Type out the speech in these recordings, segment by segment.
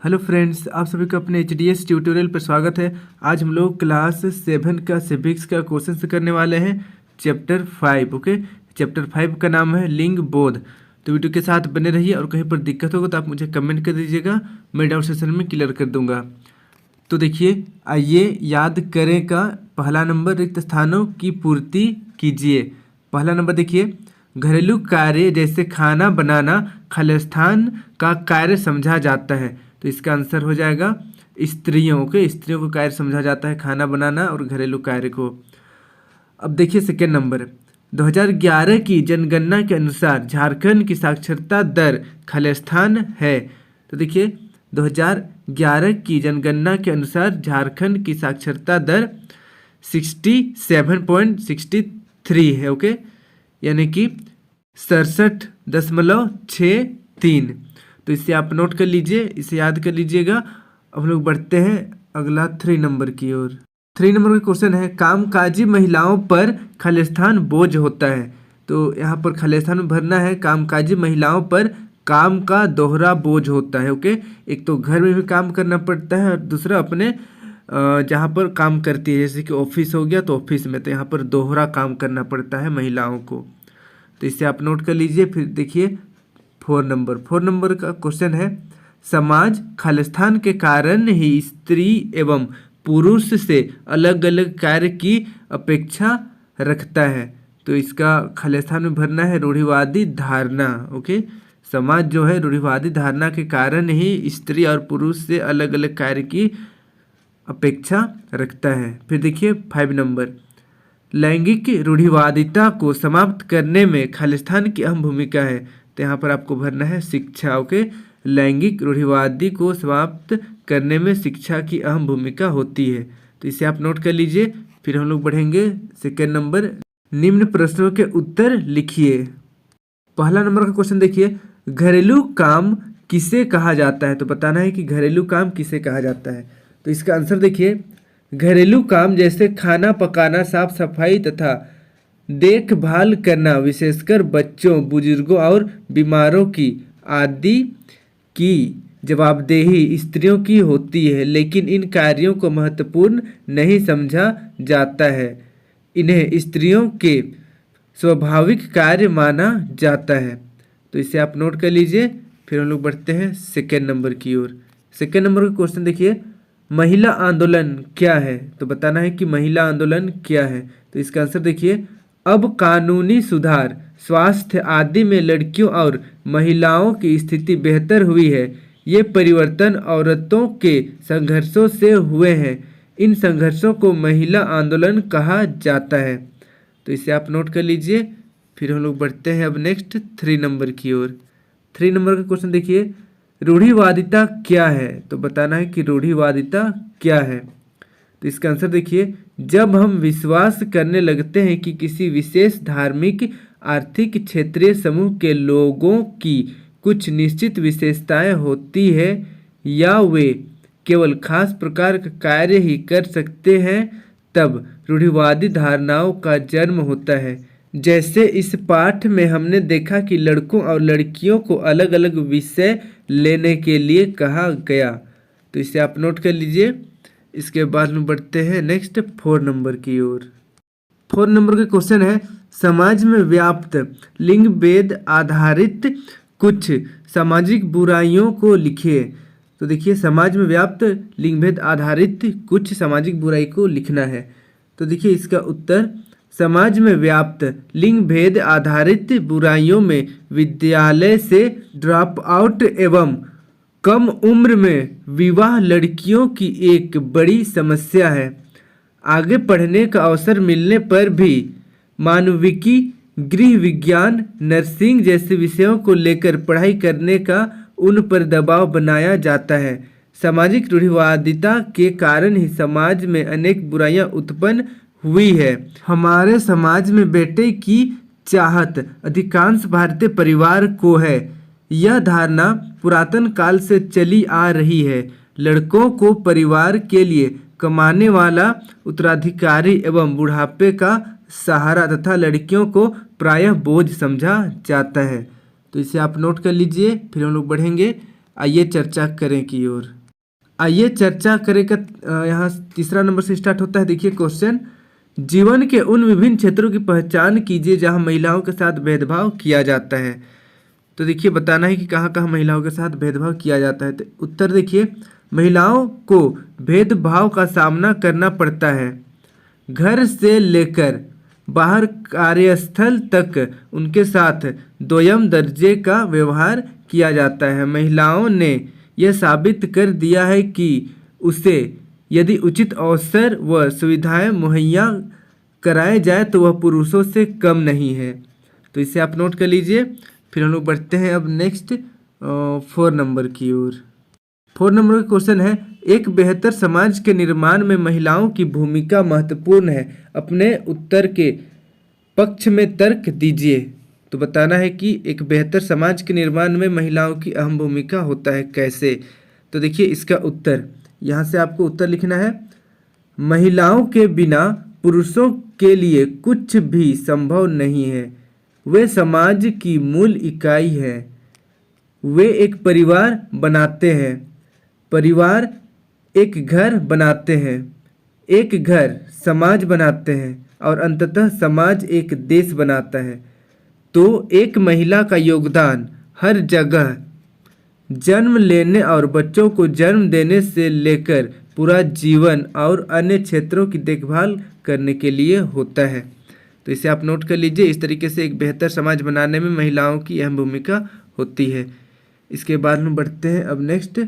Hello friends, आप सभी का अपने HDS ट्यूटोरियल पर स्वागत है। आज हम लोग क्लास 7 का सिविक्स का क्वेश्चन से करने वाले हैं चैप्टर 5। ओके, चैप्टर 5 का नाम है लिंग बोध। तो वीडियो के साथ बने रहिए और कहीं पर दिक्कत होगा तो आप मुझे कमेंट कर दीजिएगा, मैं डाउट सेशन में क्लियर कर दूंगा। तो देखिए, आइए याद करें का पहला नंबर, रिक्त स्थानों की पूर्ति कीजिए। पहला नंबर देखिए, घरेलू कार्य जैसे खाना बनाना खालिस्तान का कार्य समझा जाता है। तो इसका आंसर हो जाएगा स्त्रियों के, स्त्रियों को कार्य समझा जाता है खाना बनाना और घरेलू कार्य को। अब देखिए सेकेंड नंबर, 2011 की जनगणना के अनुसार झारखंड की साक्षरता दर खालिस्तान है। तो देखिए 2011 की जनगणना के अनुसार झारखंड की साक्षरता दर 67.63 है। ओके, यानी कि 67.63। तो इसे आप नोट कर लीजिए, इसे याद कर लीजिएगा। अब हम लोग बढ़ते हैं अगला 3 नंबर की ओर। 3 नंबर का क्वेश्चन है, कामकाजी महिलाओं पर खालिस्तान बोझ होता है। तो यहाँ पर खालिस्तान भरना है, कामकाजी महिलाओं पर काम का दोहरा बोझ होता है। ओके, एक तो घर में भी काम करना पड़ता है और दूसरा अपने जहाँ पर काम करती है, जैसे कि ऑफिस हो गया तो ऑफिस में, तो यहाँ पर दोहरा काम करना पड़ता है महिलाओं को। तो इसे आप नोट कर लीजिए। फिर देखिए 4 नंबर का क्वेश्चन है, समाज खालिस्तान के कारण ही स्त्री एवं पुरुष से अलग अलग कार्य की अपेक्षा रखता है। तो इसका खालिस्तान में भरना है रूढ़िवादी धारणा। ओके, समाज जो है रूढ़िवादी धारणा के कारण ही स्त्री और पुरुष से अलग अलग कार्य की अपेक्षा रखता है। फिर देखिए 5 नंबर, लैंगिक रूढ़िवादिता को समाप्त करने में खालिस्तान की अहम भूमिका है। तो यहाँ पर आपको भरना है शिक्षा। ओके, लैंगिक रूढ़िवादी को समाप्त करने में शिक्षा की अहम भूमिका होती है। तो इसे आप नोट कर लीजिए। फिर हम लोग बढ़ेंगे सेकेंड नंबर, निम्न प्रश्नों के उत्तर लिखिए। पहला नंबर का क्वेश्चन देखिए, घरेलू काम किसे कहा जाता है। तो बताना है कि घरेलू काम किसे कहा जाता है। तो इसका आंसर देखिए, घरेलू काम जैसे खाना पकाना, साफ सफाई तथा देखभाल करना विशेषकर बच्चों, बुजुर्गों और बीमारों की आदि की जवाबदेही स्त्रियों की होती है, लेकिन इन कार्यों को महत्वपूर्ण नहीं समझा जाता है। इन्हें स्त्रियों के स्वाभाविक कार्य माना जाता है। तो इसे आप नोट कर लीजिए। फिर हम लोग बढ़ते हैं सेकेंड नंबर की ओर। सेकेंड नंबर का क्वेश्चन देखिए, महिला आंदोलन क्या है। तो बताना है कि महिला आंदोलन क्या है। तो इसका आंसर देखिए, अब कानूनी सुधार, स्वास्थ्य आदि में लड़कियों और महिलाओं की स्थिति बेहतर हुई है। ये परिवर्तन औरतों के संघर्षों से हुए हैं। इन संघर्षों को महिला आंदोलन कहा जाता है। तो इसे आप नोट कर लीजिए। फिर हम लोग बढ़ते हैं अब नेक्स्ट 3 नंबर की ओर। 3 नंबर का क्वेश्चन देखिए, रूढ़िवादिता क्या है। तो बताना है कि रूढ़िवादिता क्या है। तो इसका आंसर देखिए, जब हम विश्वास करने लगते हैं कि किसी विशेष धार्मिक, आर्थिक, क्षेत्रीय समूह के लोगों की कुछ निश्चित विशेषताएं होती है या वे केवल खास प्रकार का कार्य ही कर सकते हैं, तब रूढ़िवादी धारणाओं का जन्म होता है। जैसे इस पाठ में हमने देखा कि लड़कों और लड़कियों को अलग अलग विषय लेने के लिए कहा गया। तो इसे आप नोट कर लीजिए। इसके बाद में बढ़ते हैं नेक्स्ट 4 नंबर की ओर। 4 नंबर का क्वेश्चन है, समाज में व्याप्त लिंग भेद आधारित कुछ सामाजिक बुराइयों को लिखिए। तो देखिए, समाज में व्याप्त लिंग भेद आधारित कुछ सामाजिक बुराई को लिखना है। तो देखिए इसका उत्तर, समाज में व्याप्त लिंग भेद आधारित बुराइयों में विद्यालय से ड्रॉप आउट एवं कम उम्र में विवाह लड़कियों की एक बड़ी समस्या है। आगे पढ़ने का अवसर मिलने पर भी मानविकी, गृह विज्ञान, नर्सिंग जैसे विषयों को लेकर पढ़ाई करने का उन पर दबाव बनाया जाता है। सामाजिक रूढ़िवादिता के कारण ही समाज में अनेक बुराइयां उत्पन्न हुई है। हमारे समाज में बेटे की चाहत अधिकांश भारतीय परिवार को है। यह धारणा पुरातन काल से चली आ रही है। लड़कों को परिवार के लिए कमाने वाला उत्तराधिकारी एवं बुढ़ापे का सहारा तथा लड़कियों को प्रायः बोझ समझा जाता है। तो इसे आप नोट कर लीजिए। फिर हम लोग बढ़ेंगे आइए चर्चा करें की ओर। आइए चर्चा करें का यहाँ तीसरा नंबर से स्टार्ट होता है। देखिए क्वेश्चन, जीवन के उन विभिन्न क्षेत्रों की पहचान कीजिए जहाँ महिलाओं के साथ भेदभाव किया जाता है। तो देखिए बताना है कि कहाँ कहाँ महिलाओं के साथ भेदभाव किया जाता है। तो उत्तर देखिए, महिलाओं को भेदभाव का सामना करना पड़ता है। घर से लेकर बाहर कार्यस्थल तक उनके साथ दोयम दर्जे का व्यवहार किया जाता है। महिलाओं ने यह साबित कर दिया है कि उसे यदि उचित अवसर व सुविधाएं मुहैया कराए जाए तो वह पुरुषों से कम नहीं है। तो इसे आप नोट कर लीजिए। फिर हम लोग बढ़ते हैं अब नेक्स्ट 4 नंबर की ओर। 4 नंबर का क्वेश्चन है, एक बेहतर समाज के निर्माण में महिलाओं की भूमिका महत्वपूर्ण है। अपने उत्तर के पक्ष में तर्क दीजिए। तो बताना है कि एक बेहतर समाज के निर्माण में महिलाओं की अहम भूमिका होता है, कैसे। तो देखिए इसका उत्तर, यहाँ से आपको उत्तर लिखना है, महिलाओं के बिना पुरुषों के लिए कुछ भी संभव नहीं है। वे समाज की मूल इकाई है। वे एक परिवार बनाते हैं, परिवार एक घर बनाते हैं, एक घर समाज बनाते हैं और अंततः समाज एक देश बनाता है। तो एक महिला का योगदान हर जगह जन्म लेने और बच्चों को जन्म देने से लेकर पूरा जीवन और अन्य क्षेत्रों की देखभाल करने के लिए होता है। तो इसे आप नोट कर लीजिए। इस तरीके से एक बेहतर समाज बनाने में महिलाओं की अहम भूमिका होती है। इसके बाद हम बढ़ते हैं अब नेक्स्ट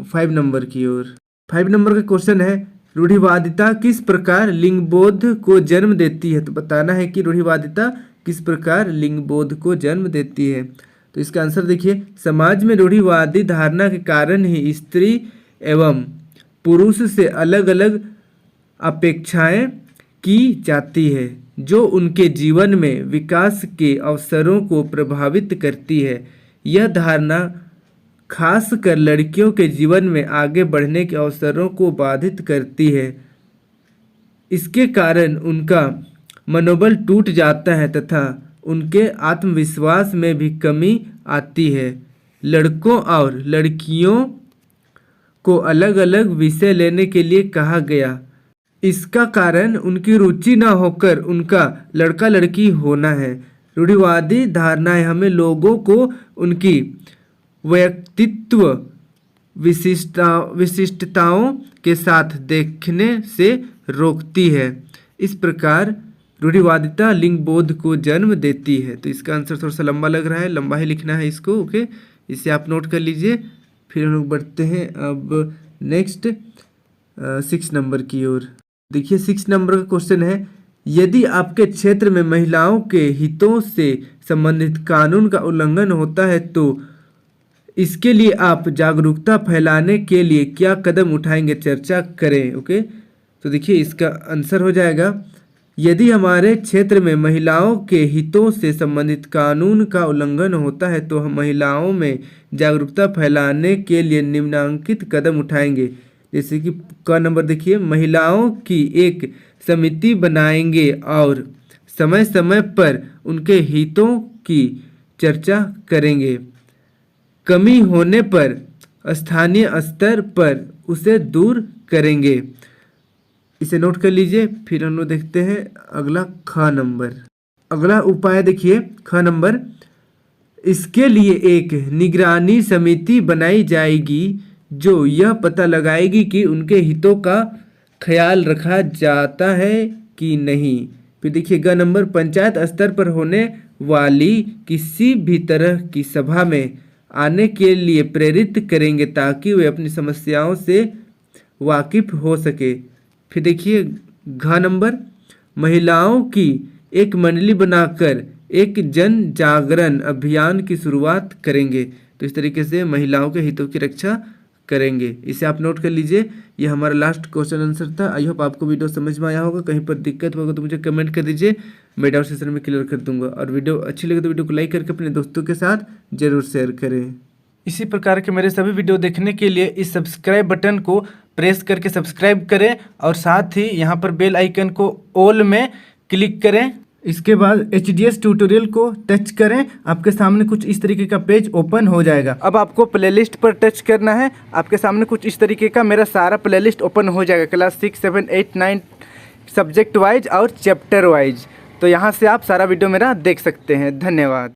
5 नंबर की ओर। 5 नंबर का क्वेश्चन है, रूढ़िवादिता किस प्रकार लिंगबोध को जन्म देती है। तो बताना है कि रूढ़िवादिता किस प्रकार लिंगबोध को जन्म देती है। तो इसका आंसर देखिए, समाज में रूढ़िवादी धारणा के कारण ही स्त्री एवं पुरुष से अलग अलग अपेक्षाएं की जाती है, जो उनके जीवन में विकास के अवसरों को प्रभावित करती है। यह धारणा खासकर लड़कियों के जीवन में आगे बढ़ने के अवसरों को बाधित करती है। इसके कारण उनका मनोबल टूट जाता है तथा उनके आत्मविश्वास में भी कमी आती है। लड़कों और लड़कियों को अलग अलग विषय लेने के लिए कहा गया। इसका कारण उनकी रुचि न होकर उनका लड़का लड़की होना है। रूढ़िवादी धारणाएं हमें लोगों को उनकी व्यक्तित्व विशिष्टताओं के साथ देखने से रोकती है। इस प्रकार रूढ़िवादिता लिंगबोध को जन्म देती है। तो इसका आंसर थोड़ा सा लंबा लग रहा है, लंबा ही लिखना है इसको, ओके। इसे आप नोट कर लीजिए। फिर हम लोग बढ़ते हैं अब नेक्स्ट 6 नंबर की ओर। देखिए 6 नंबर का क्वेश्चन है, यदि आपके क्षेत्र में महिलाओं के हितों से संबंधित कानून का उल्लंघन होता है तो इसके लिए आप जागरूकता फैलाने के लिए क्या कदम उठाएंगे, चर्चा करें, ओके। तो देखिए इसका आंसर हो जाएगा, यदि हमारे क्षेत्र में महिलाओं के हितों से संबंधित कानून का उल्लंघन होता है तो हम महिलाओं में जागरूकता फैलाने के लिए निम्नलिखित कदम उठाएंगे। जैसे कि क नंबर देखिए, महिलाओं की एक समिति बनाएंगे और समय समय पर उनके हितों की चर्चा करेंगे। कमी होने पर स्थानीय स्तर पर उसे दूर करेंगे। इसे नोट कर लीजिए। फिर हम लोग देखते हैं अगला ख नंबर। अगला उपाय देखिए ख नंबर, इसके लिए एक निगरानी समिति बनाई जाएगी जो यह पता लगाएगी कि उनके हितों का ख्याल रखा जाता है कि नहीं। फिर देखिए ग नंबर, पंचायत स्तर पर होने वाली किसी भी तरह की सभा में आने के लिए प्रेरित करेंगे ताकि वे अपनी समस्याओं से वाकिफ हो सके। फिर देखिए घ नंबर, महिलाओं की एक मंडली बनाकर एक जन जागरण अभियान की शुरुआत करेंगे। तो इस तरीके से महिलाओं के हितों की रक्षा करेंगे। इसे आप नोट कर लीजिए। ये हमारा लास्ट क्वेश्चन आंसर था। आई होप आपको वीडियो समझ में आया होगा। कहीं पर दिक्कत होगा तो मुझे कमेंट कर दीजिए, मैं डाउट सेशन में क्लियर कर दूंगा। और वीडियो अच्छी लगे तो वीडियो को लाइक करके अपने दोस्तों के साथ जरूर शेयर करें। इसी प्रकार के मेरे सभी वीडियो देखने के लिए इस सब्सक्राइब बटन को प्रेस करके सब्सक्राइब करें और साथ ही यहाँ पर बेल आइकन को ऑल में क्लिक करें इसके बाद HDS ट्यूटोरियल को टच करें, आपके सामने कुछ इस तरीके का पेज ओपन हो जाएगा। अब आपको प्लेलिस्ट पर टच करना है, आपके सामने कुछ इस तरीके का मेरा सारा प्लेलिस्ट ओपन हो जाएगा, क्लास 6, 7, 8, 9 सब्जेक्ट वाइज और चैप्टर वाइज। तो यहाँ से आप सारा वीडियो मेरा देख सकते हैं। धन्यवाद।